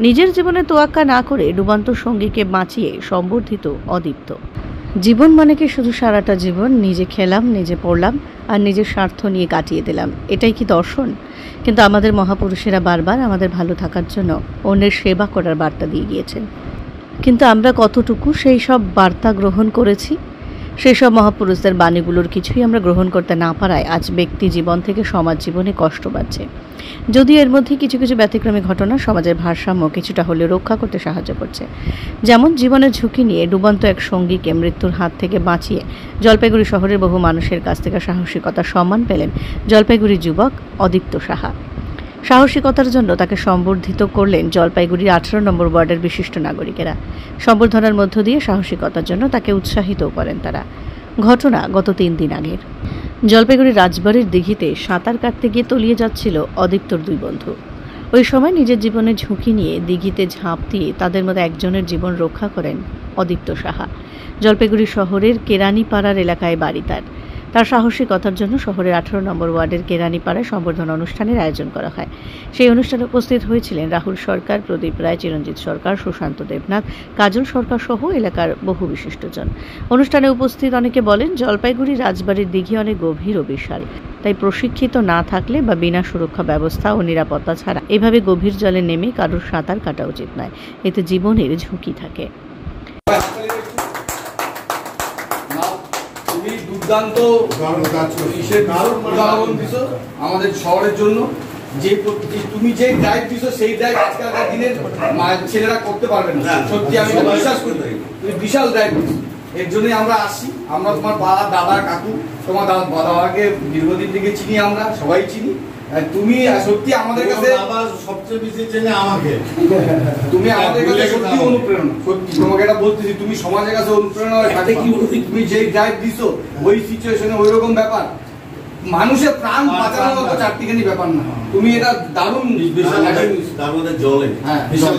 নিজের জীবনে তোয়াক্কা না করে ডুবন্ত সঙ্গীকে বাঁচিয়ে সম্বর্ধিত অদীপ্ত। জীবন মানে কি শুধু সারাটা জীবন নিজে খেলাম, নিজে পড়লাম আর নিজের স্বার্থ নিয়ে কাটিয়ে দিলাম, এটাই কি দর্শন? কিন্তু আমাদের মহাপুরুষেরা বারবার আমাদের ভালো থাকার জন্য অন্যের সেবা করার বার্তা দিয়ে গিয়েছেন। কিন্তু আমরা কতটুকু সেই সব বার্তা গ্রহণ করেছি? সেই সব মহাপুরুষদের বাণীগুলোর কিছুই আমরা গ্রহণ করতে না পারায় আজ ব্যক্তি জীবন থেকে সমাজ জীবনে কষ্ট পাচ্ছে। যদিও এর মধ্যে কিছু কিছু ব্যতিক্রমী ঘটনা সমাজের ভারসাম্য কিছুটা হলেও রক্ষা করতে সাহায্য করছে। যেমন জীবনের ঝুঁকি নিয়ে ডুবন্ত এক সঙ্গীকে মৃত্যুর হাত থেকে বাঁচিয়ে জলপাইগুড়ি শহরের বহু মানুষের কাছ থেকে সাহসিকতার সম্মান পেলেন জলপাইগুড়ি যুবক অদীপ্ত সাহা। সাহসিকতার জন্য তাকে সম্বর্ধিত করলেন জলপাইগুড়ির 18 নম্বর ওয়ার্ডের বিশিষ্ট নাগরিকেরা। সম্বর্ধনার মধ্য দিয়ে সাহসিকতার জন্য তাকে উৎসাহিতও করেন তারা। ঘটনা গত 3 দিন আগের। জলপাইগুড়ির রাজবাড়ির দিঘিতে সাঁতার কাটতে গিয়ে তলিয়ে যাচ্ছিল অদীপ্তর 2 বন্ধু। ওই সময় নিজের জীবনের ঝুঁকি নিয়ে দিঘিতে ঝাঁপ দিয়ে তাদের মধ্যে একজনের জীবন রক্ষা করেন অদীপ্ত সাহা। জলপাইগুড়ি শহরের কেরানীপাড়ার এলাকায় বাড়ি তার। তার সাহসিকতার জন্য শহরের 18 নম্বর ওয়ার্ডের কেরানীপাড়ায় সম্বর্ধনা অনুষ্ঠানের আয়োজন করা হয়। সেই অনুষ্ঠানে উপস্থিত হয়েছিলেন রাহুল সরকার, প্রদীপ রায়, চিরঞ্জিত সরকার, সুশান্ত দেবনাথ, কাজল সরকার সহ এলাকার বহু বিশিষ্টজন। অনুষ্ঠানে উপস্থিত অনেকে বলেন, জলপাইগুড়ি রাজবাড়ির দিঘি অনেক গভীর ও বিশাল, তাই প্রশিক্ষিত না থাকলে বা বিনা সুরক্ষা ব্যবস্থা ও নিরাপত্তা ছাড়া এভাবে গভীর জলে নেমে কারোর সাঁতার কাটা উচিত নয়, এতে জীবনের ঝুঁকি থাকে। দুর্দান্ত উদাহরণ দিছো আমাদের শহরের জন্য। যে তুমি যে ড্রাইভ দিছো সেই ড্রাইভ আজকালকার দিনের ছেলেরা করতে পারবে না। সত্যি আমি বিশ্বাস করি, তুমি বিশাল ড্রাইভ দিছো। এর জন্যই আমরা আসছি। আমরা তোমার বাবা, দাদা, কাকু, তোমার বাবাকে দীর্ঘদিন থেকে চিনি, আমরা সবাই চিনি। তুমি সত্যি আমাদের কাছে সবচেয়ে বেশি চেনে আমাকে। তুমি আমাদের কাছে সত্যি অনুপ্রেরণা। সত্যি তোমাকে এটা বলতেছি, তুমি সমাজের কাছে অনুপ্রেরণা। তাতে কি তুমি যেই ড্রাইভ দিছো ওই সিচুয়েশনে ওই রকম ব্যাপার, মানুষের প্রাণ বাঁচানোর মতো চারটিখানি ব্যাপার না। তুমি এটা দারুণ, তার মধ্যে জলে হ্যাঁ বিশাল।